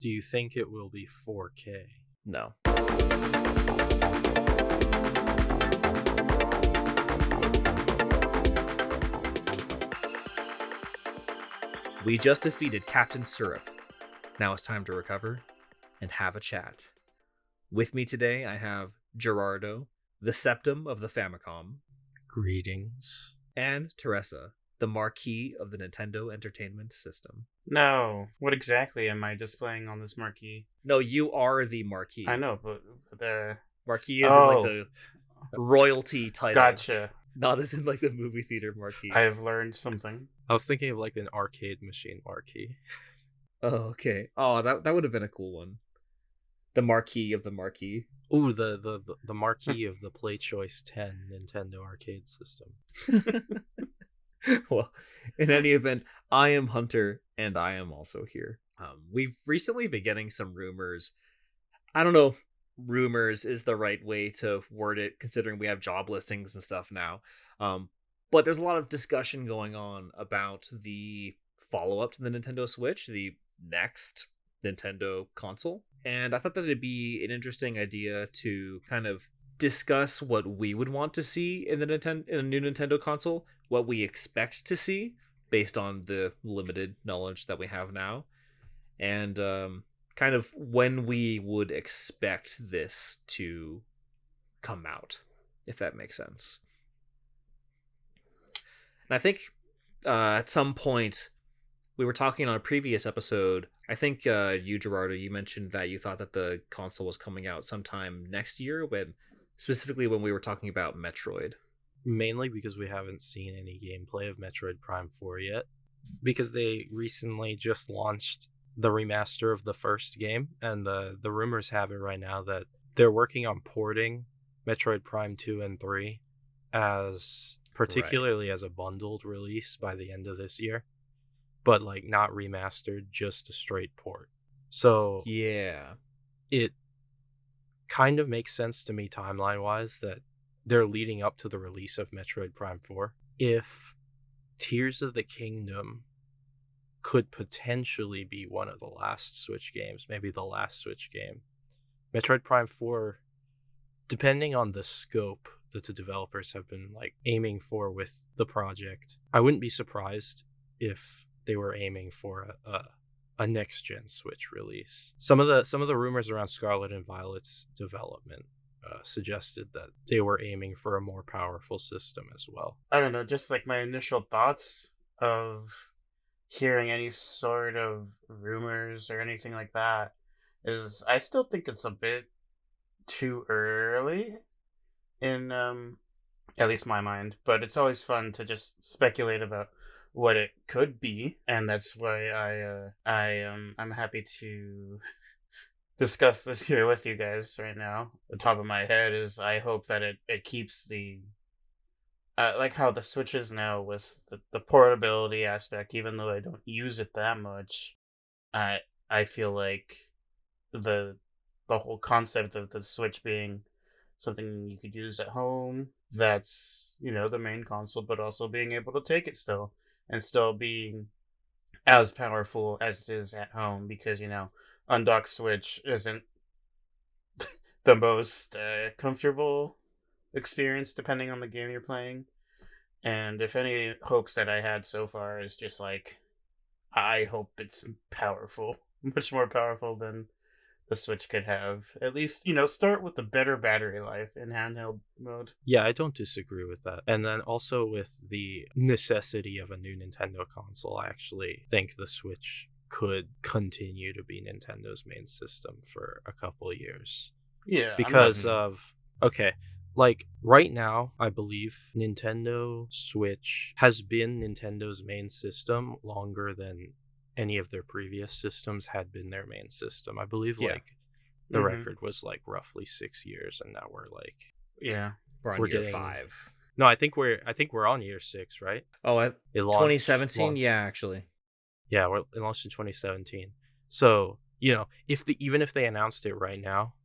Do you think it will be 4K? No. We just defeated Captain Syrup. Now it's time to recover and have a chat. With me today, I have Gerardo, the Septum of the Famicom. Greetings. And Teresa, the Marquis of the Nintendo Entertainment System. No. What exactly am I displaying on this marquee? No, you are the Marquis. I know, but the... Marquis is in like the royalty title. Gotcha. Not as in like the movie theater Marquis. I have learned something. I was thinking of like an arcade machine marquee. Oh, okay. Oh, that would have been a cool one. The Marquis of the Marquis. Ooh, the marquee of the PlayChoice 10 Nintendo arcade system. Well, in any event, I am Hunter, and I am also here. We've recently been getting some rumors. I don't know, rumors is the right way to word it, considering we have job listings and stuff now. But there's a lot of discussion going on about the follow-up to the Nintendo Switch, the next Nintendo console. And I thought that it'd be an interesting idea to kind of discuss what we would want to see in a new Nintendo console, what we expect to see based on the limited knowledge that we have now, and kind of when we would expect this to come out, if that makes sense. And I think at some point we were talking on a previous episode. I think you, Gerardo, you mentioned that you thought that the console was coming out sometime next year, specifically when we were talking about Metroid. Mainly because we haven't seen any gameplay of Metroid Prime 4 yet. Because they recently just launched the remaster of the first game, and the rumors have it right now that they're working on porting Metroid Prime 2 and 3 particularly as a bundled release by the end of this year. But like not remastered, just a straight port. So yeah, it kind of makes sense to me timeline-wise that they're leading up to the release of Metroid Prime 4. If Tears of the Kingdom could potentially be one of the last Switch games, maybe the last Switch game, Metroid Prime 4, depending on the scope that the developers have been like aiming for with the project, I wouldn't be surprised if they were aiming for a next-gen Switch release. Some of the rumors around Scarlet and Violet's development suggested that they were aiming for a more powerful system as well. I don't know, just like my initial thoughts of hearing any sort of rumors or anything like that is I still think it's a bit too early in at least my mind, but it's always fun to just speculate about what it could be, and that's why I'm happy to discuss this here with you guys right now. The top of my head is I hope that it keeps the like how the Switch is now with the portability aspect. Even though I don't use it that much, I feel like the whole concept of the Switch being something you could use at home, that's, the main console, but also being able to take it still and still being as powerful as it is at home, because undocked Switch isn't the most comfortable experience depending on the game you're playing. And if any hopes that I had so far is just like, I hope it's powerful, much more powerful than the Switch could have. At least, start with the better battery life in handheld mode. Yeah, I don't disagree with that. And then also with the necessity of a new Nintendo console, I actually think the Switch could continue to be Nintendo's main system for a couple of years. Yeah. Because like right now, I believe Nintendo Switch has been Nintendo's main system longer than any of their previous systems had been their main system. I believe the record was like roughly 6 years, and now we're like we're on year 5. No, I think we're on year 6, right? Oh, it 2017. Yeah, actually. Yeah, it launched in 2017. So even if they announced it right now,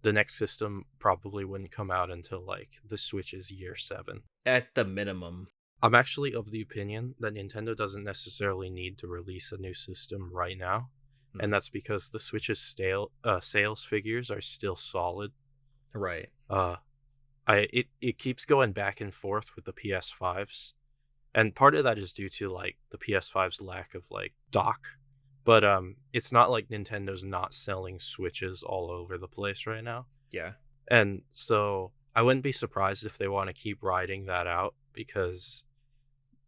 the next system probably wouldn't come out until like the Switch's year 7 at the minimum. I'm actually of the opinion that Nintendo doesn't necessarily need to release a new system right now, and that's because the Switch's sales figures are still solid. Right. It keeps going back and forth with the PS5s, and part of that is due to like the PS5's lack of like dock. But it's not like Nintendo's not selling Switches all over the place right now. Yeah. And so I wouldn't be surprised if they want to keep riding that out, because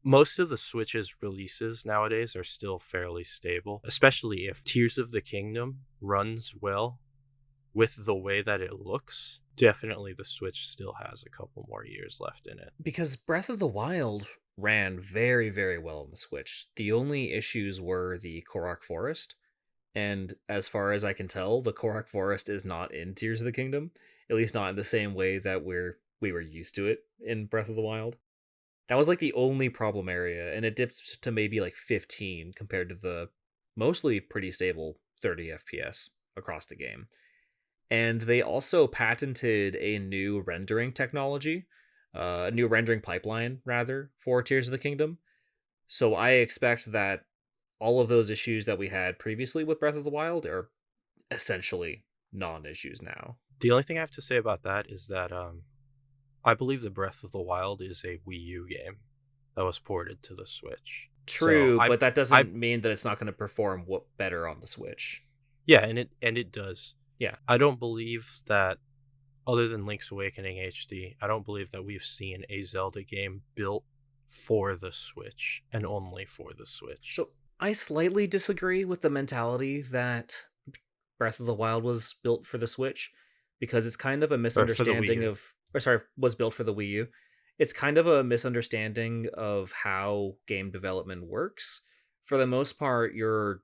most of the Switch's releases nowadays are still fairly stable, especially if Tears of the Kingdom runs well with the way that it looks. Definitely the Switch still has a couple more years left in it. Because Breath of the Wild ran very, very well on the Switch. The only issues were the Korok Forest, and as far as I can tell, the Korok Forest is not in Tears of the Kingdom, at least not in the same way that we were used to it in Breath of the Wild. That was like the only problem area, and it dipped to maybe like 15 compared to the mostly pretty stable 30 FPS across the game. And they also patented a new rendering technology, a new rendering pipeline, rather, for Tears of the Kingdom. So I expect that all of those issues that we had previously with Breath of the Wild are essentially non-issues now. The only thing I have to say about that is that I believe the Breath of the Wild is a Wii U game that was ported to the Switch. True, So but that doesn't mean that it's not going to perform better on the Switch. Yeah, and it does. Yeah. I don't believe that, other than Link's Awakening HD, I don't believe that we've seen a Zelda game built for the Switch and only for the Switch. So I slightly disagree with the mentality that Breath of the Wild was built for the Switch, because it's kind of a misunderstanding was built for the Wii U. It's kind of a misunderstanding of how game development works. For the most part, you're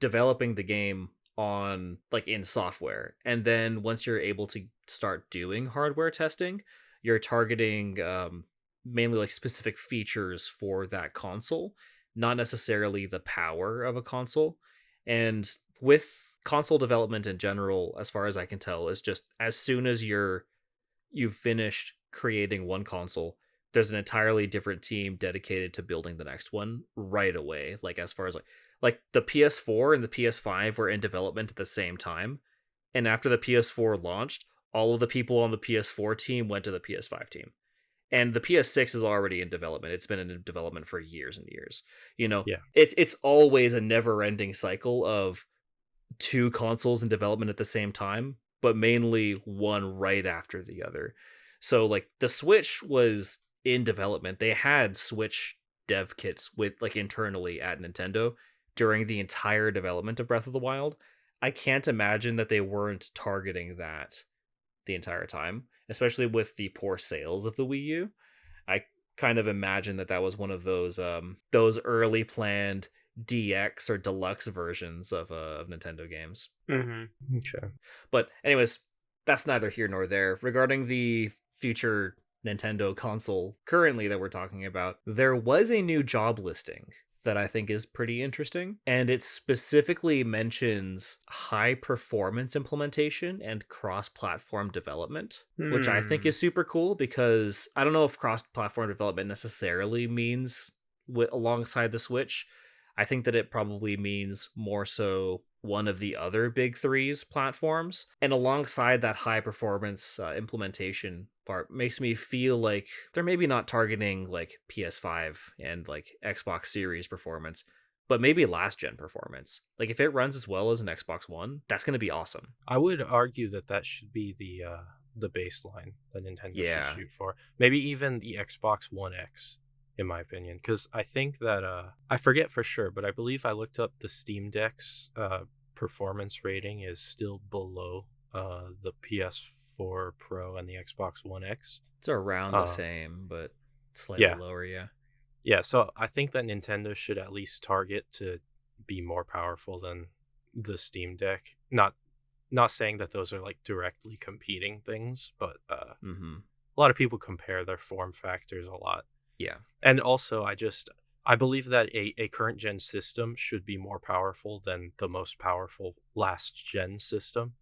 developing the game on like in software, and then once you're able to start doing hardware testing, you're targeting mainly like specific features for that console, not necessarily the power of a console. And with console development in general, as far as I can tell, is just as soon as you've finished creating one console, there's an entirely different team dedicated to building the next one right away. Like as far as like the PS4 and the PS5 were in development at the same time, and after the PS4 launched, all of the people on the PS4 team went to the PS5 team. And the PS6 is already in development. It's been in development for years and years. You know, Yeah. It's always a never-ending cycle of two consoles in development at the same time, but mainly one right after the other. So like the Switch was in development. They had Switch dev kits with like internally at Nintendo during the entire development of Breath of the Wild. I can't imagine that they weren't targeting that the entire time, especially with the poor sales of the Wii U. I kind of imagine that was one of those early planned DX or deluxe versions of Nintendo games. Mm-hmm. Okay. But anyways, that's neither here nor there. Regarding the future Nintendo console currently that we're talking about, there was a new job listing that I think is pretty interesting, and it specifically mentions high performance implementation and cross-platform development, which I think is super cool, because I don't know if cross-platform development necessarily means alongside the Switch. I think that it probably means more so one of the other big three's platforms, and alongside that high performance implementation part makes me feel like they're maybe not targeting like PS5 and like Xbox Series performance, but maybe last gen performance. Like if it runs as well as an Xbox One, that's going to be awesome. I would argue that should be the baseline that Nintendo Yeah. should shoot for. Maybe even the Xbox One X, in my opinion, because I think that I forget for sure, but I believe I looked up the Steam Deck's performance rating is still below the PS4 Pro and the Xbox One X. It's around the same, but slightly lower, yeah. Yeah, so I think that Nintendo should at least target to be more powerful than the Steam Deck. Not saying that those are like directly competing things, but a lot of people compare their form factors a lot. Yeah. And also I believe that a current gen system should be more powerful than the most powerful last gen system.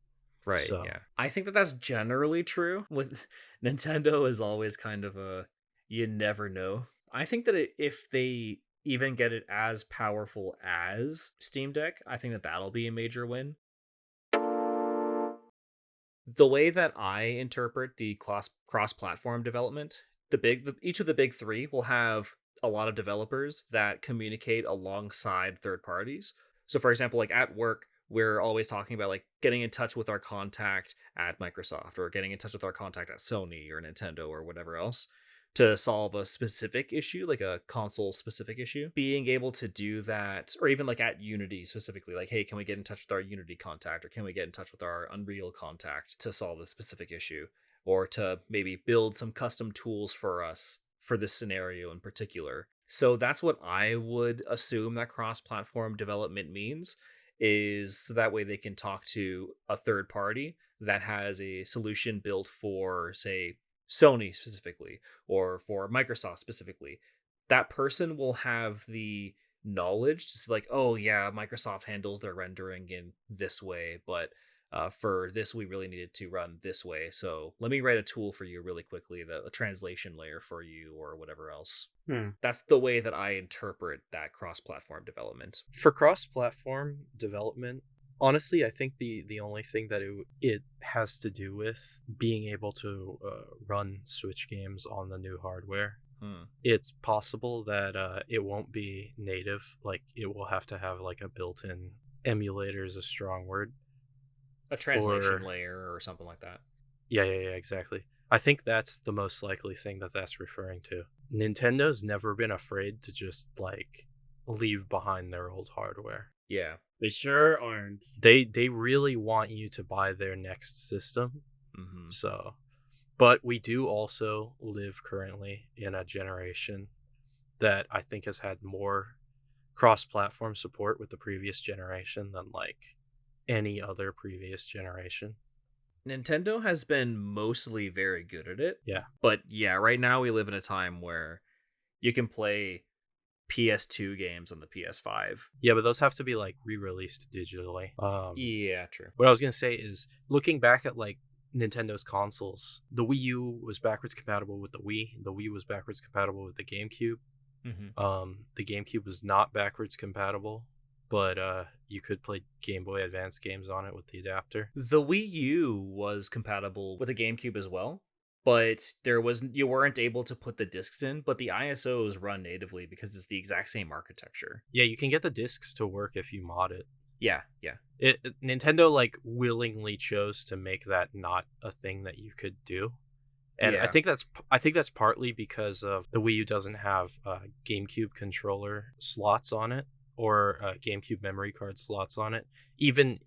Right, So- yeah. I think that's generally true. With Nintendo is always kind of you never know. I think that if they even get it as powerful as Steam Deck, I think that that'll be a major win. The way that I interpret the cross-platform development, each of the big three will have a lot of developers that communicate alongside third parties. So, for example, like at work, we're always talking about like getting in touch with our contact at Microsoft or getting in touch with our contact at Sony or Nintendo or whatever else to solve a specific issue, like a console specific issue. Being able to do that, or even like at Unity specifically, like, hey, can we get in touch with our Unity contact, or can we get in touch with our Unreal contact to solve this specific issue, or to maybe build some custom tools for us for this scenario in particular. So that's what I would assume that cross-platform development means, is so that way they can talk to a third party that has a solution built for, say, Sony specifically, or for Microsoft specifically. That person will have the knowledge to say like, oh yeah, Microsoft handles their rendering in this way, but for this we really needed to run this way, so let me write a tool for you really quickly, a translation layer for you or whatever else. That's the way that I interpret that cross-platform development. For cross-platform development, honestly, I think the only thing that it has to do with being able to run Switch games on the new hardware. It's possible that it won't be native, like it will have to have like a built-in emulator is a strong word. A translation layer or something like that. Yeah, exactly. I think that's the most likely thing that's referring to. Nintendo's never been afraid to just like leave behind their old hardware. Yeah. They sure aren't. They really want you to buy their next system. Mm-hmm. So, but we do also live currently in a generation that I think has had more cross-platform support with the previous generation than like any other previous generation. Nintendo has been mostly very good at it. Yeah. But yeah, right now we live in a time where you can play PS2 games on the PS5. Yeah, but those have to be like re-released digitally. Yeah, true. What I was gonna say is, looking back at like Nintendo's consoles, the Wii U was backwards compatible with the Wii. The Wii was backwards compatible with the GameCube. Mm-hmm. The GameCube was not backwards compatible, but you could play Game Boy Advance games on it with the adapter. The Wii U was compatible with the GameCube as well, but you weren't able to put the discs in, but the ISOs run natively because it's the exact same architecture. Yeah, you can get the discs to work if you mod it. Yeah. Nintendo like willingly chose to make that not a thing that you could do. And Yeah. I think that's partly because of the Wii U doesn't have GameCube controller slots on it, or GameCube memory card slots on it. Even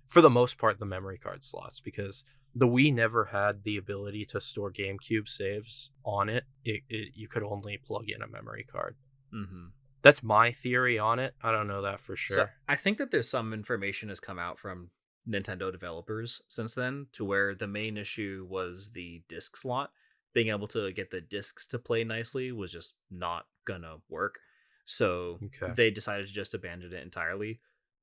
for the most part, the memory card slots, because the Wii never had the ability to store GameCube saves on it. You could only plug in a memory card. Mm-hmm. That's my theory on it. I don't know that for sure. So I think that there's some information has come out from Nintendo developers since then, to where the main issue was the disc slot. Being able to get the discs to play nicely was just not gonna work. So They decided to just abandon it entirely.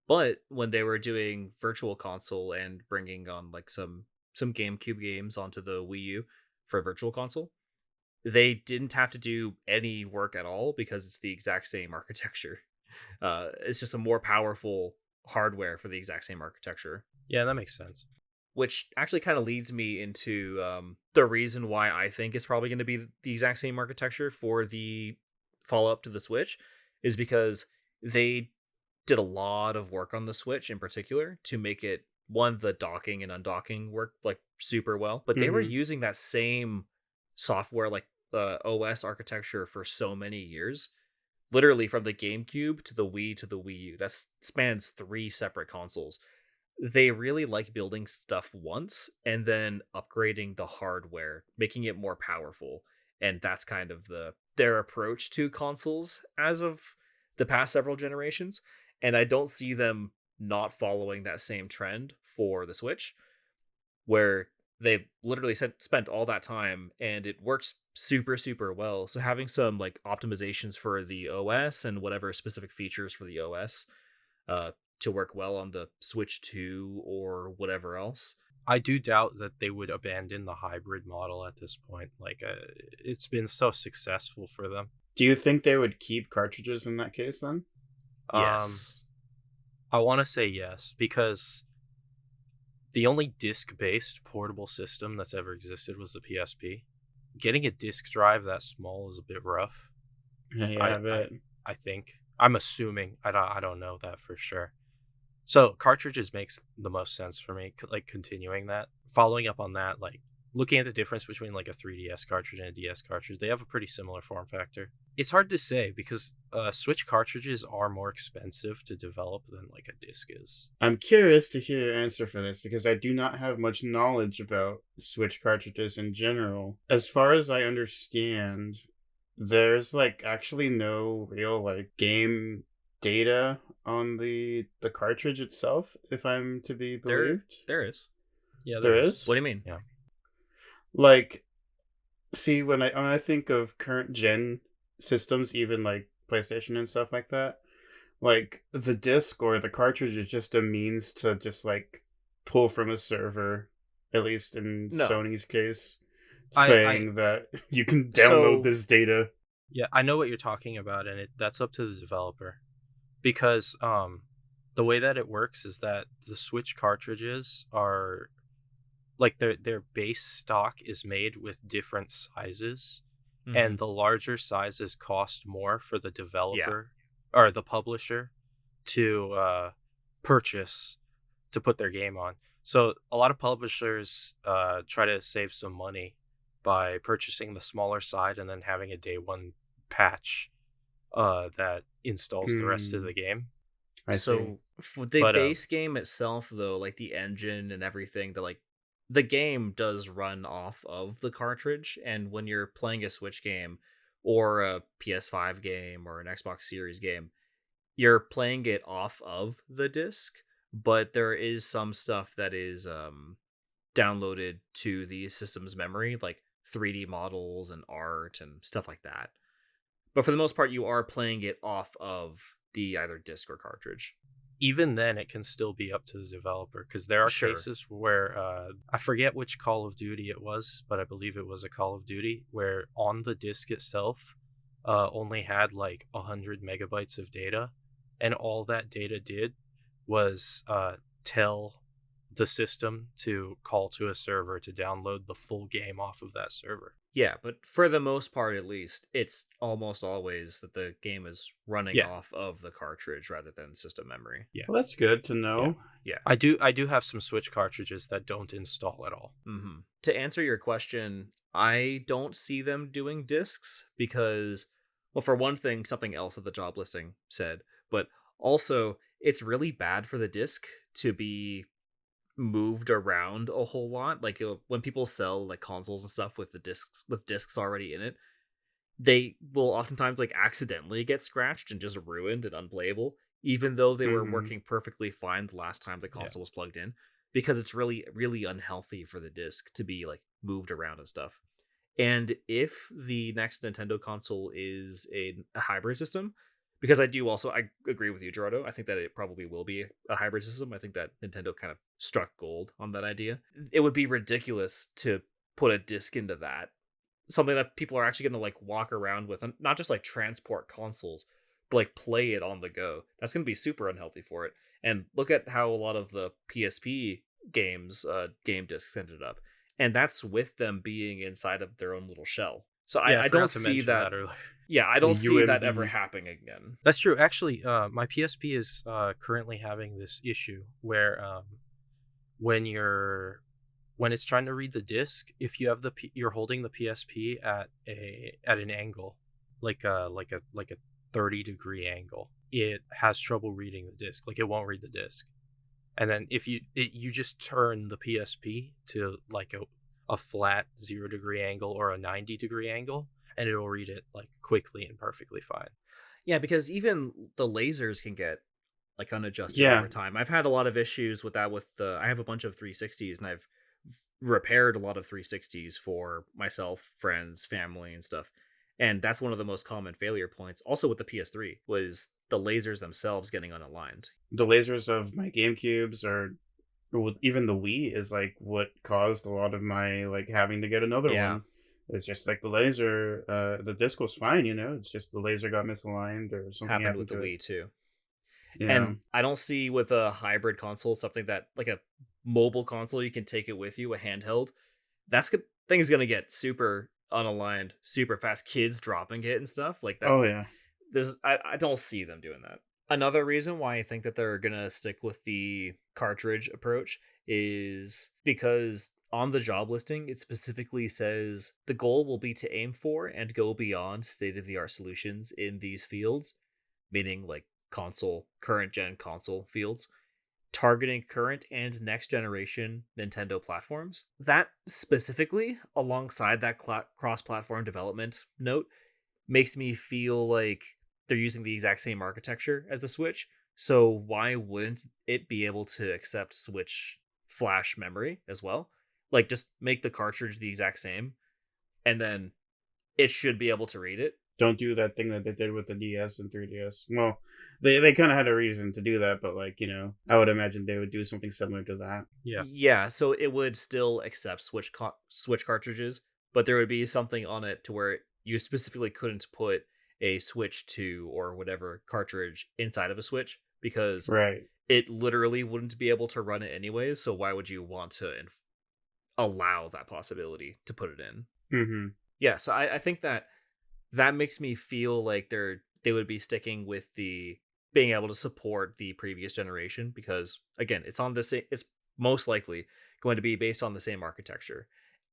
But when they were doing Virtual Console and bringing on like some GameCube games onto the Wii U for Virtual Console, they didn't have to do any work at all because it's the exact same architecture. It's just a more powerful hardware for the exact same architecture. Yeah, that makes sense. Which actually kind of leads me into the reason why I think it's probably going to be the exact same architecture for the follow-up to the Switch, is because they did a lot of work on the Switch in particular to make it, one, the docking and undocking work like super well, but they were using that same software, like OS architecture, for so many years, literally from the GameCube to the Wii to the Wii U. That spans 3 separate consoles. They really like building stuff once and then upgrading the hardware, making it more powerful, and that's kind of their approach to consoles as of the past several generations. And I don't see them not following that same trend for the Switch, where they literally spent all that time and it works super, super well. So having some like optimizations for the OS and whatever specific features for the OS to work well on the Switch 2 or whatever else. I do doubt that they would abandon the hybrid model at this point. Like, it's been so successful for them. Do you think they would keep cartridges in that case then? Yes. I want to say yes, because the only disc-based portable system that's ever existed was the PSP. Getting a disc drive that small is a bit rough. Yeah, I bet. I think. I'm assuming. I don't know that for sure. So cartridges makes the most sense for me. Like continuing that, following up on that, like looking at the difference between like a 3DS cartridge and a DS cartridge, they have a pretty similar form factor. It's hard to say because Switch cartridges are more expensive to develop than like a disc is. I'm curious to hear your answer for this because I do not have much knowledge about Switch cartridges in general. As far as I understand, there's like actually no real like game data on the cartridge itself, if I'm to be believed. There is. Yeah, There is? What do you mean? Yeah. Like, see, when I think of current gen systems, even like PlayStation and stuff like that, like the disc or the cartridge is just a means to just like pull from a server, at least in No. Sony's case, I- saying that you can download So- this data. Yeah, I know what you're talking about, and that's up to the developer, because the way that it works is that the Switch cartridges are like their base stock is made with different sizes, Mhm. and the larger sizes cost more for the developer or the publisher to purchase to put their game on. So a lot of publishers try to save some money by purchasing the smaller side and then having a day one patch that installs the rest of Hmm. the game. I see. So for the But, base game itself, though, like the engine and everything, the game does run off of the cartridge. And when you're playing a Switch game or a PS5 game or an Xbox Series game, you're playing it off of the disc. But there is some stuff that is downloaded to the system's memory, like 3D models and art and stuff like that. But for the most part, you are playing it off of the either disc or cartridge. Even then, it can still be up to the developer, because there are Sure. cases where I forget which Call of Duty it was, but I believe it was a Call of Duty where on the disc itself only had like 100 megabytes of data, and all that data did was tell the system to call to a server to download the full game off of that server. Yeah, but for the most part, at least, it's almost always that the game is running Yeah. off of the cartridge rather than system memory. Well, that's good to know. I do have some Switch cartridges that don't install at all. Mm-hmm. To answer your question, I don't see them doing discs because, well, for one thing, something else that the job listing said, but also it's really bad for the disc to be moved around a whole lot. Like when people sell like consoles and stuff with discs already in it, they will oftentimes like accidentally get scratched and just ruined and unplayable, even though they were Mhm. working perfectly fine the last time the console was plugged in, because it's really, really unhealthy for the disc to be like moved around and stuff. And if the next Nintendo console is a hybrid system, because I agree with you, Gerardo. I think that it probably will be a hybrid system. I think that Nintendo kind of struck gold on that idea. It would be ridiculous to put a disc into that. Something that people are actually going to like walk around with, and not just like transport consoles, but like play it on the go. That's going to be super unhealthy for it. And look at how a lot of the PSP games, game discs ended up. And that's with them being inside of their own little shell. So I forgot don't to see mention that. earlier. Yeah, I don't see that UMD. ever happening again. That's true. Actually, my PSP is currently having this issue where when it's trying to read the disc, if you have you're holding the PSP at an angle, like a 30-degree angle, it has trouble reading the disc. Like it won't read the disc. And then if you just turn the PSP to like a flat 0-degree angle or a 90-degree angle, and it'll read it like quickly and perfectly fine. Yeah, because even the lasers can get like unadjusted Yeah. over time. I've had a lot of issues with that I have a bunch of 360s, and I've repaired a lot of 360s for myself, friends, family, and stuff. And that's one of the most common failure points. Also with the PS3 was the lasers themselves getting unaligned. The lasers of my GameCubes or with even the Wii is like what caused a lot of my like having to get another Yeah. one. It's just like the laser, the disc was fine, it's just the laser got misaligned or something Happened with happened the to it. Wii too. You know? And I don't see with a hybrid console something that like a mobile console you can take it with you, a handheld. Thing's gonna get super unaligned, super fast. Kids dropping it and stuff like that. Oh yeah. I don't see them doing that. Another reason why I think that they're gonna stick with the cartridge approach is because on the job listing it specifically says the goal will be to aim for and go beyond state of the art solutions in these fields, meaning like current gen console fields, targeting current and next generation Nintendo platforms. That specifically, alongside that cross platform development note, makes me feel like they're using the exact same architecture as the Switch. So why wouldn't it be able to accept Switch flash memory as well? Like just make the cartridge the exact same and then it should be able to read it. Don't do that thing that they did with the DS and 3DS. Well, they kind of had a reason to do that, but like, I would imagine they would do something similar to that. Yeah, so it would still accept Switch cartridges, but there would be something on it to where you specifically couldn't put a Switch 2 or whatever cartridge inside of a Switch because Right. it literally wouldn't be able to run it anyways. So why would you want to allow that possibility to put it in? Mm-hmm. Yeah, so I think that makes me feel like they would be sticking with the being able to support the previous generation because again, it's most likely going to be based on the same architecture.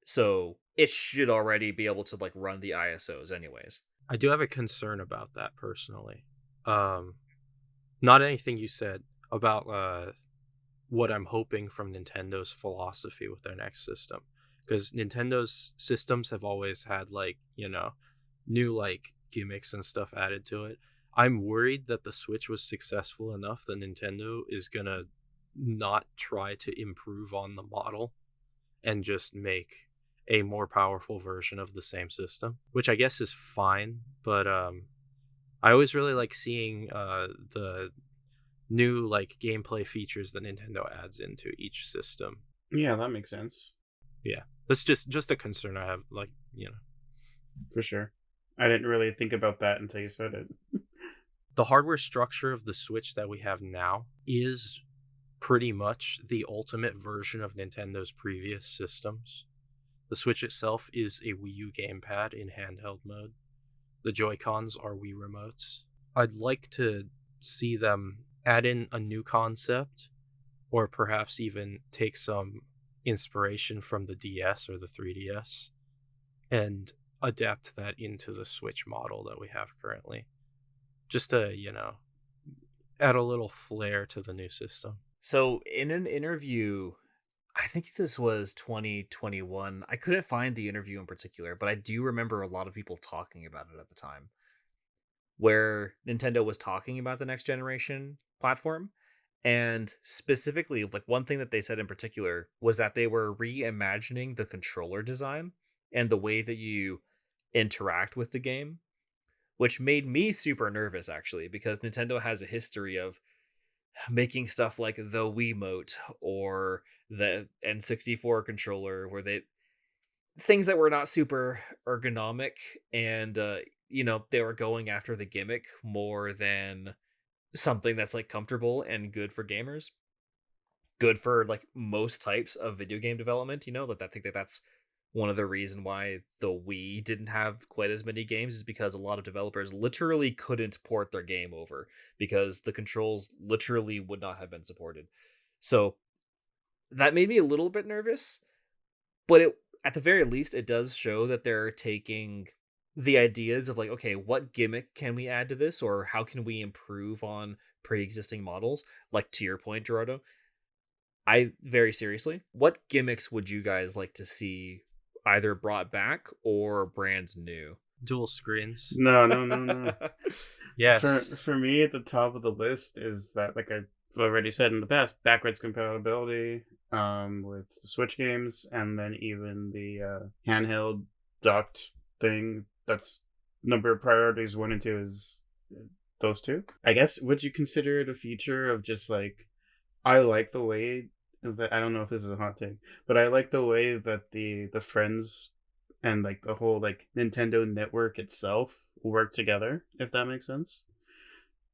So it should already be able to like run the ISOs anyways. I do have a concern about that personally. Not anything you said about what I'm hoping from Nintendo's philosophy with their next system. Because Nintendo's systems have always had like, new like gimmicks and stuff added to it. I'm worried that the Switch was successful enough that Nintendo is gonna not try to improve on the model and just make a more powerful version of the same system, which I guess is fine, but I always really like seeing the new like gameplay features that Nintendo adds into each system. Yeah, that makes sense. Yeah. That's just a concern I have, like, For sure. I didn't really think about that until you said it. The hardware structure of the Switch that we have now is pretty much the ultimate version of Nintendo's previous systems. The Switch itself is a Wii U gamepad in handheld mode. The Joy-Cons are Wii remotes. I'd like to see them add in a new concept, or perhaps even take some inspiration from the DS or the 3DS, and adapt that into the Switch model that we have currently. Just to, add a little flair to the new system. So in an interview, I think this was 2021. I couldn't find the interview in particular, but I do remember a lot of people talking about it at the time, where Nintendo was talking about the next generation platform. And specifically, like one thing that they said in particular was that they were reimagining the controller design and the way that you interact with the game, which made me super nervous actually, because Nintendo has a history of making stuff like the Wiimote or the N64 controller, where things that were not super ergonomic and they were going after the gimmick more than something that's like comfortable and good for gamers, good for like most types of video game development. I think that's one of the reasons why the Wii didn't have quite as many games is because a lot of developers literally couldn't port their game over because the controls literally would not have been supported. So that made me a little bit nervous, but at the very least, it does show that they're taking the ideas of like, okay, what gimmick can we add to this, or how can we improve on pre-existing models? Like to your point, Gerardo, very seriously, what gimmicks would you guys like to see either brought back or brand new? Dual screens. No. Yes. For me, at the top of the list is that, like I've already said in the past, backwards compatibility with Switch games, and then even the handheld docked thing. That's number of priorities 1 and 2 is those two. I guess, would you consider it a feature of just like, I like the way that, I don't know if this is a hot take, but I like the way that the friends and like the whole like Nintendo network itself work together, if that makes sense.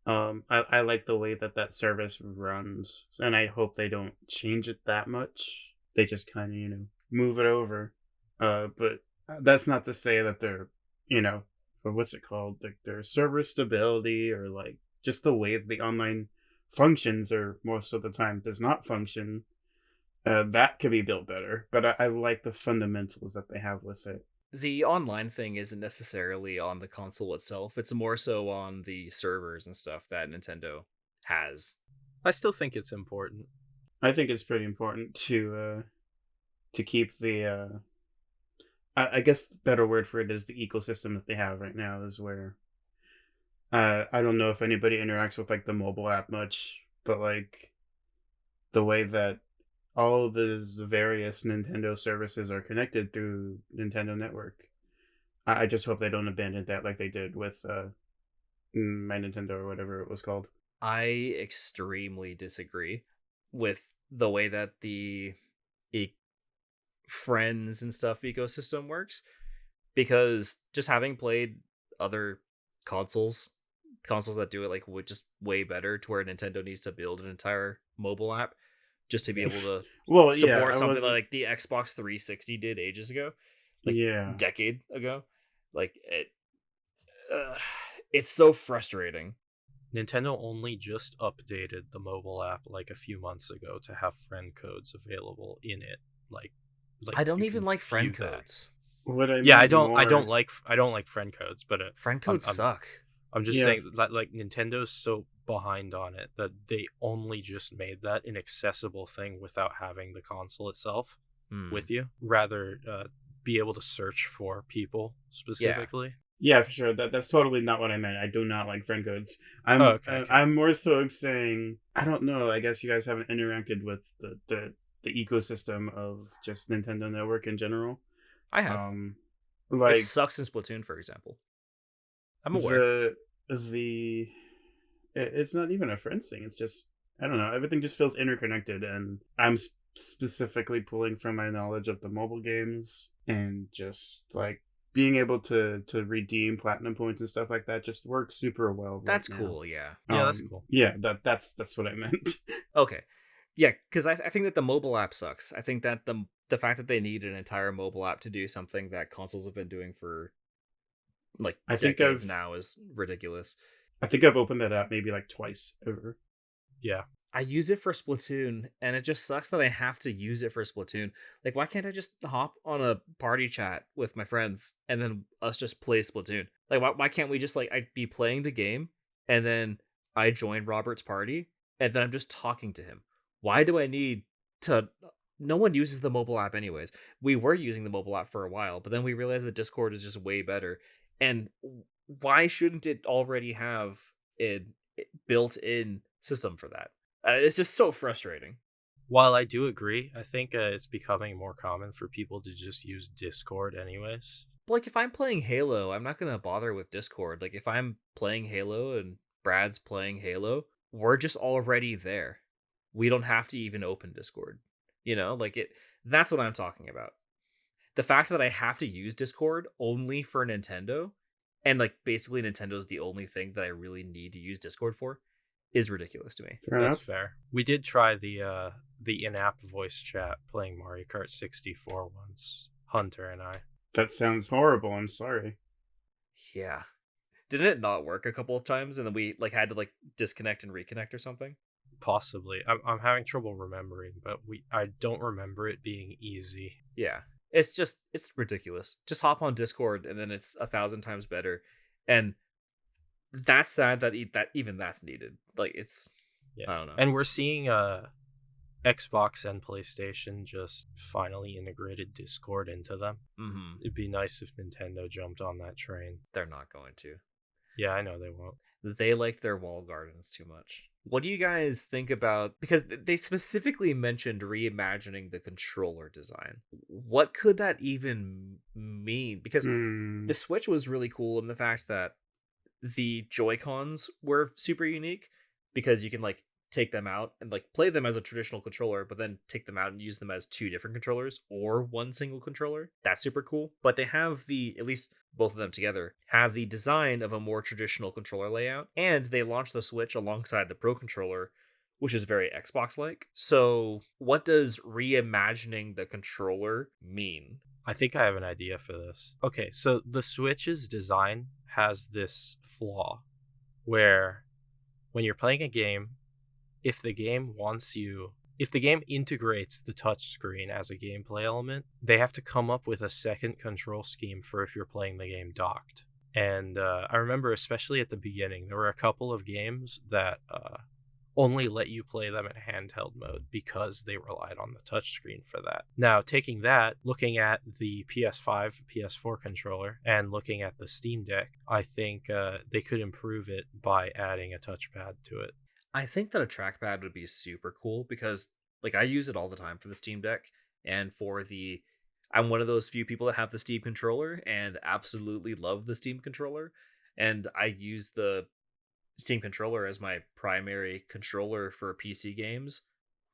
I like the way that service runs, and I hope they don't change it that much. They just kind of, move it over. But that's not to say that they're, or what's it called? Like their server stability or like just the way the online functions, or most of the time does not function. That could be built better, but I like the fundamentals that they have with it. The online thing isn't necessarily on the console itself. It's more so on the servers and stuff that Nintendo has. I still think it's important. I think it's pretty important to keep the I guess the better word for it is the ecosystem that they have right now is where I don't know if anybody interacts with like the mobile app much, but like the way that all of the various Nintendo services are connected through Nintendo Network. I just hope they don't abandon that like they did with My Nintendo or whatever it was called. I extremely disagree with the way that the friends and stuff ecosystem works, because just having played other consoles that do it like just way better, to where Nintendo needs to build an entire mobile app just to be able to Well, support something like the Xbox 360 did ages ago, like decade ago. Like it's so frustrating. Nintendo only just updated the mobile app like a few months ago to have friend codes available in it. Like I don't even like friend codes. I don't like friend codes, but friend codes suck. I'm just saying that like Nintendo's so behind on it that they only just made that an accessible thing without having the console itself with you. Rather be able to search for people specifically. Yeah, for sure. That's totally not what I meant. I do not like friend codes. I'm more so saying, I don't know. I guess you guys haven't interacted with the ecosystem of just Nintendo Network in general. I have. Like, it sucks in Splatoon, for example. I'm aware. It's not even a friends thing. It's just, I don't know. Everything just feels interconnected, and I'm specifically pulling from my knowledge of the mobile games, and just like being able to redeem platinum points and stuff like that just works super well. That's cool. Yeah. That's cool. Yeah, that's what I meant. Okay. Yeah, because I think that the mobile app sucks. I think that the fact that they need an entire mobile app to do something that consoles have been doing for like decades now is ridiculous. I think I've opened that app maybe like twice over. Yeah. I use it for Splatoon, and it just sucks that I have to use it for Splatoon. Like, why can't I just hop on a party chat with my friends and then us just play Splatoon? Like, why can't we just, like, I'd be playing the game, and then I join Robert's party, and then I'm just talking to him? Why do I need to... No one uses the mobile app anyways. We were using the mobile app for a while, but then we realized that Discord is just way better. And why shouldn't it already have a built-in system for that? It's just so frustrating. While I do agree, I think it's becoming more common for people to just use Discord anyways. Like, if I'm playing Halo, I'm not going to bother with Discord. Like, if I'm playing Halo and Brad's playing Halo, we're just already there. We don't have to even open Discord. You know, like that's what I'm talking about. The fact that I have to use Discord only for Nintendo, and like basically Nintendo's the only thing that I really need to use Discord for, is ridiculous to me. That's fair. We did try the in-app voice chat playing Mario Kart 64 once, Hunter and I. That sounds horrible. I'm sorry. Yeah. Didn't it not work a couple of times, and then we like had to like disconnect and reconnect or something? Possibly. I'm having trouble remembering, but I don't remember it being easy. Yeah. It's ridiculous. Just hop on Discord, and then it's 1,000 times better. And that's sad that even that's needed. Like, it's... Yeah. I don't know. And we're seeing Xbox and PlayStation just finally integrated Discord into them. Mm-hmm. It'd be nice if Nintendo jumped on that train. They're not going to. Yeah, I know they won't. They like their wall gardens too much. What do you guys think about... Because they specifically mentioned reimagining the controller design. What could that even mean? Because the Switch was really cool in the fact that the Joy-Cons were super unique, because you can like take them out and like play them as a traditional controller, but then take them out and use them as two different controllers or one single controller. That's super cool. But they have at least both of them together, have the design of a more traditional controller layout, and they launched the Switch alongside the Pro Controller, which is very Xbox-like. So what does reimagining the controller mean? I think I have an idea for this. Okay, so the Switch's design has this flaw where when you're playing a game, if the game integrates the touchscreen as a gameplay element, they have to come up with a second control scheme for if you're playing the game docked. And I remember, especially at the beginning, there were a couple of games that only let you play them in handheld mode because they relied on the touchscreen for that. Now, taking that, looking at the PS5, PS4 controller, and looking at the Steam Deck, I think they could improve it by adding a touchpad to it. I think that a trackpad would be super cool because like I use it all the time for the Steam Deck and I'm one of those few people that have the Steam controller and absolutely love the Steam controller, and I use the Steam controller as my primary controller for PC games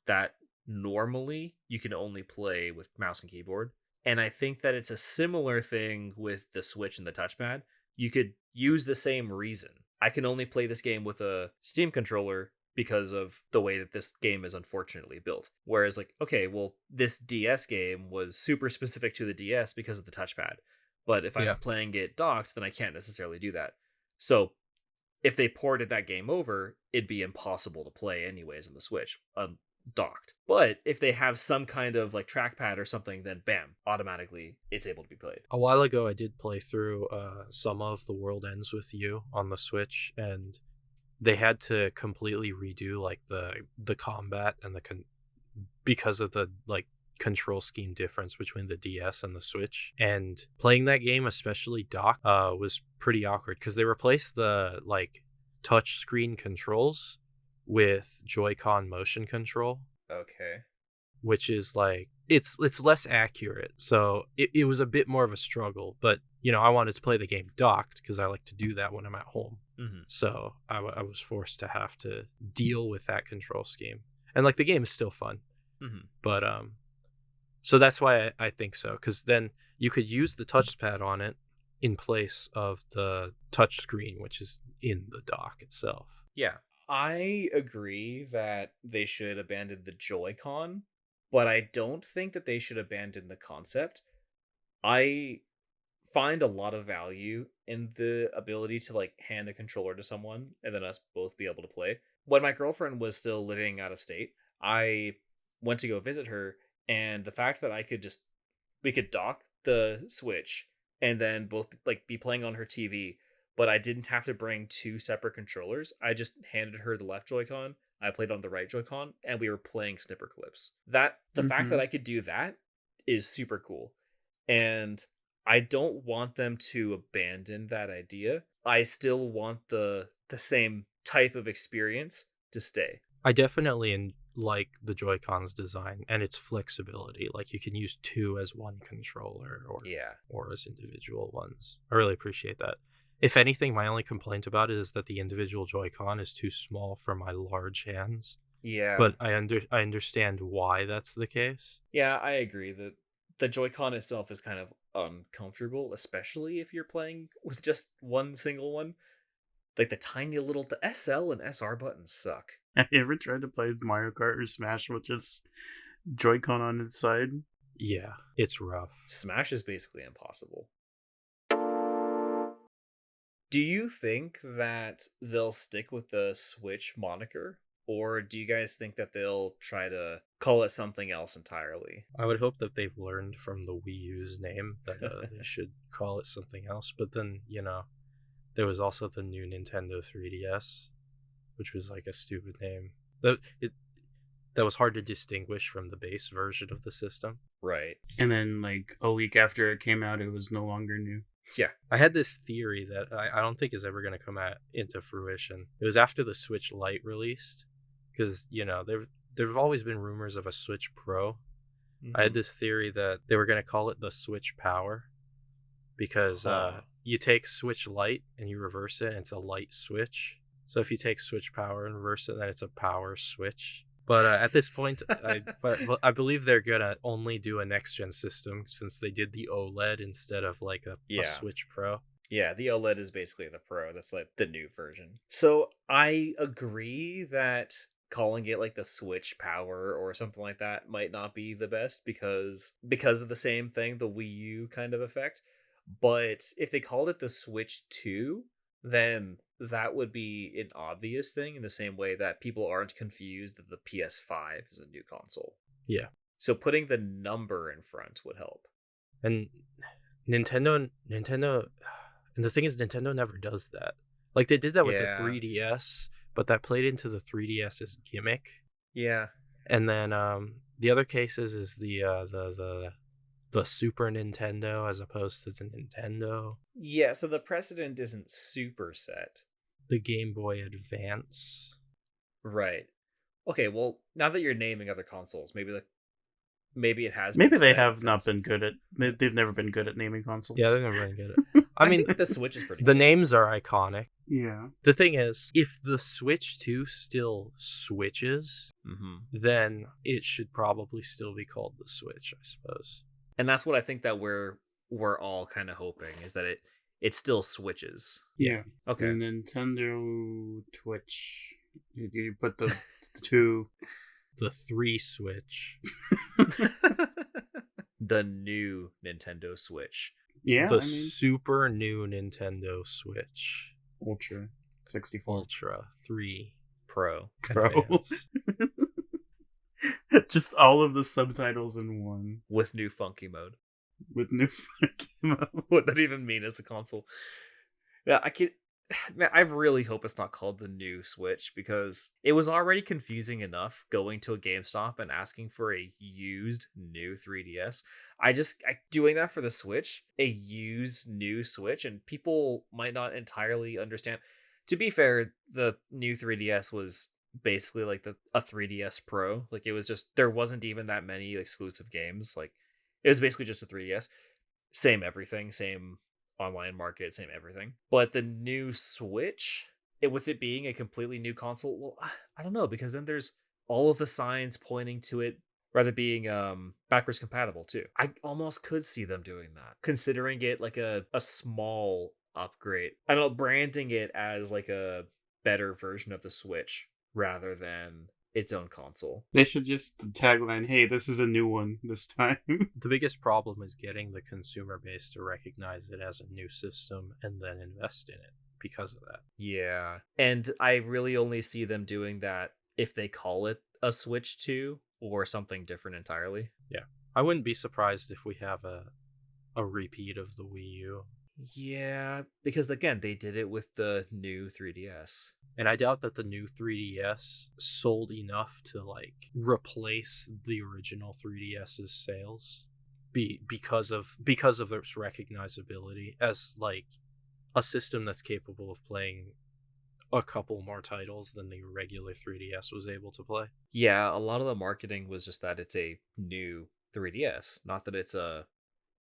that normally you can only play with mouse and keyboard. And I think that it's a similar thing with the Switch and the touchpad. You could use the same reason. I can only play this game with a Steam controller because of the way that this game is unfortunately built. Whereas like, okay, well, this DS game was super specific to the DS because of the touchpad. But if I'm playing it docked, then I can't necessarily do that. So if they ported that game over, it'd be impossible to play anyways on the Switch, docked. But if they have some kind of like trackpad or something, then bam, automatically it's able to be played. A while ago, I did play through some of The World Ends With You on the Switch, and they had to completely redo like the combat and because of the like control scheme difference between the DS and the Switch. And playing that game, especially docked, was pretty awkward because they replaced the like touch screen controls with Joy-Con motion control. Okay. Which is like it's less accurate. So it was a bit more of a struggle, but you know, I wanted to play the game docked because I like to do that when I'm at home. Mm-hmm. So I was forced to have to deal with that control scheme. And like the game is still fun. Mm-hmm. But so that's why I think so, because then you could use the touchpad on it in place of the touch screen, which is in the dock itself. Yeah. I agree that they should abandon the Joy-Con, but I don't think that they should abandon the concept. I find a lot of value in the ability to like hand a controller to someone and then us both be able to play. When my girlfriend was still living out of state, I went to go visit her, and the fact that we could dock the Switch and then both like be playing on her TV, but I didn't have to bring two separate controllers. I just handed her the left Joy-Con, I played on the right Joy-Con, and we were playing Snipper Clips. The fact that I could do that is super cool. And I don't want them to abandon that idea. I still want the same type of experience to stay. I definitely like the Joy-Con's design and its flexibility. Like you can use two as one controller or as individual ones. I really appreciate that. If anything, my only complaint about it is that the individual Joy-Con is too small for my large hands. Yeah. But I understand why that's the case. Yeah, I agree that the Joy-Con itself is kind of uncomfortable, especially if you're playing with just one single one. Like the SL and SR buttons suck. Have you ever tried to play Mario Kart or Smash with just Joy-Con on its side? Yeah, it's rough. Smash is basically impossible. Do you think that they'll stick with the Switch moniker? Or do you guys think that they'll try to call it something else entirely? I would hope that they've learned from the Wii U's name that they should call it something else. But then, you know, there was also the new Nintendo 3DS, which was like a stupid name. That was hard to distinguish from the base version of the system. Right. And then like a week after it came out, it was no longer new. Yeah. I had this theory that I don't think is ever going to come into fruition. It was after the Switch Lite released, because, you know, there've always been rumors of a Switch Pro. Mm-hmm. I had this theory that they were going to call it the Switch Power, because you take Switch Lite and you reverse it, and it's a light switch. So if you take Switch Power and reverse it, then it's a Power Switch. But at this point, I believe they're gonna only do a next gen system since they did the OLED instead of like a Switch Pro. Yeah, the OLED is basically the Pro. That's like the new version. So I agree that calling it like the Switch Power or something like that might not be the best because of the same thing, the Wii U kind of effect. But if they called it the Switch 2, then that would be an obvious thing in the same way that people aren't confused that the PS5 is a new console. Yeah. So putting the number in front would help. And Nintendo, and the thing is, Nintendo never does that. Like, they did that with the 3DS, but that played into the 3DS's gimmick. Yeah. And then the other cases is the Super Nintendo as opposed to the Nintendo. Yeah, so the precedent isn't super set. The Game Boy Advance. Right. Okay, well, now that you're naming other consoles, maybe it has. Maybe they have not been good at. They've never been good at naming consoles. Yeah, they've never been good at. I mean, think the Switch is pretty. The names are iconic. Yeah. The thing is, if the Switch 2 still switches, then it should probably still be called the Switch, I suppose. And that's what I think that we're all kind of hoping is that it still switches. Yeah. Okay. The Nintendo Twitch. You put the 2. The 3 Switch. The new Nintendo Switch. Yeah. The super new Nintendo Switch. Ultra 64. Ultra 3 Pro. Advance. Just all of the subtitles in one. With new funky mode. With new funky mode. What that even mean as a console? Yeah, I really hope it's not called the new Switch because it was already confusing enough going to a GameStop and asking for a used new 3DS. Doing that for the Switch, a used new Switch, and people might not entirely understand. To be fair, the new 3DS was basically like a 3DS Pro. Like, it was just, there wasn't even that many exclusive games. Like, it was basically just a 3DS. Same everything, same online market, same everything. But the new Switch, with it being a completely new console, well, I don't know, because then there's all of the signs pointing to it rather being backwards compatible too. I almost could see them doing that, considering it like a small upgrade. I don't know, branding it as like a better version of the Switch rather than its own console. They should just tagline, hey, this is a new one this time. The biggest problem is getting the consumer base to recognize it as a new system and then invest in it because of that. Yeah. And I really only see them doing that if they call it a Switch 2 or something different entirely. Yeah. I wouldn't be surprised if we have a repeat of the Wii U. Yeah, because again, they did it with the new 3DS. And I doubt that the new 3DS sold enough to like replace the original 3DS's sales because of its recognizability as like a system that's capable of playing a couple more titles than the regular 3DS was able to play. Yeah, a lot of the marketing was just that it's a new 3DS, not that it's a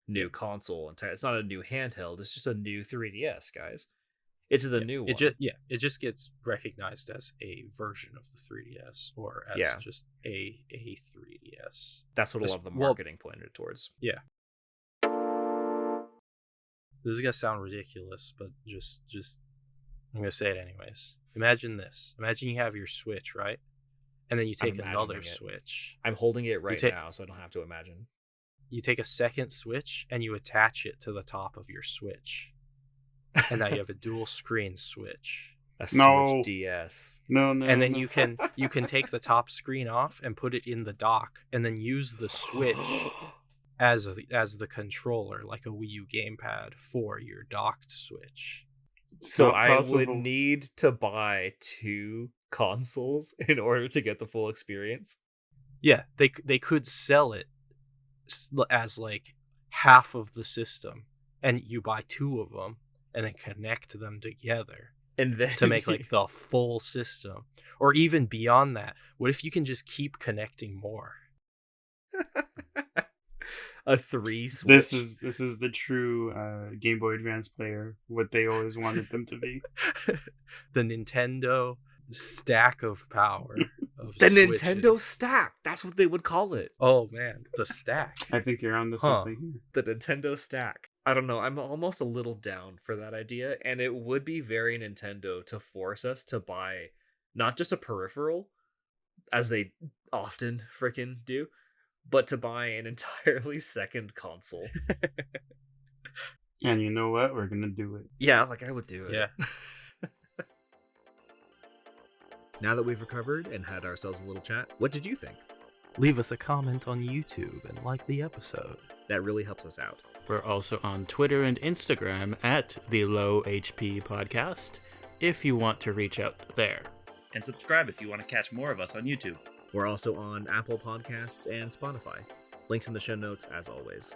new console. It's not a new handheld. It's just a new 3DS, guys. It's the new one. It just gets recognized as a version of the 3DS or as just a 3DS. That's what a lot of the marketing pointed towards. Yeah. This is gonna sound ridiculous, but just I'm gonna say it anyways. Imagine this. Imagine you have your Switch, right? And then you take another Switch. I'm holding it right now, so I don't have to imagine. You take a second Switch and you attach it to the top of your Switch. And now you have a dual screen Switch. A Switch DS. No. And then you can take the top screen off and put it in the dock and then use the Switch as the controller, like a Wii U gamepad for your docked Switch. So I would need to buy 2 consoles in order to get the full experience. Yeah, they could sell it as like half of the system, and you buy 2 of them and then connect them together and then to make like the full system. Or even beyond that, what if you can just keep connecting more? a 3 Switch. This is the true Game Boy Advance player, what they always wanted them to be. The Nintendo stack of power. Of the Switches. Nintendo Stack. That's what they would call it. Oh man, the stack. I think you're onto something here. The Nintendo Stack. I don't know. I'm almost a little down for that idea, and it would be very Nintendo to force us to buy not just a peripheral, as they often freaking do, but to buy an entirely second console. And you know what? We're gonna do it. Yeah, like I would do it. Yeah. Now that we've recovered and had ourselves a little chat, what did you think? Leave us a comment on YouTube and like the episode. That really helps us out. We're also on Twitter and Instagram at the Low HP Podcast if you want to reach out there. And subscribe if you want to catch more of us on YouTube. We're also on Apple Podcasts and Spotify. Links in the show notes as always.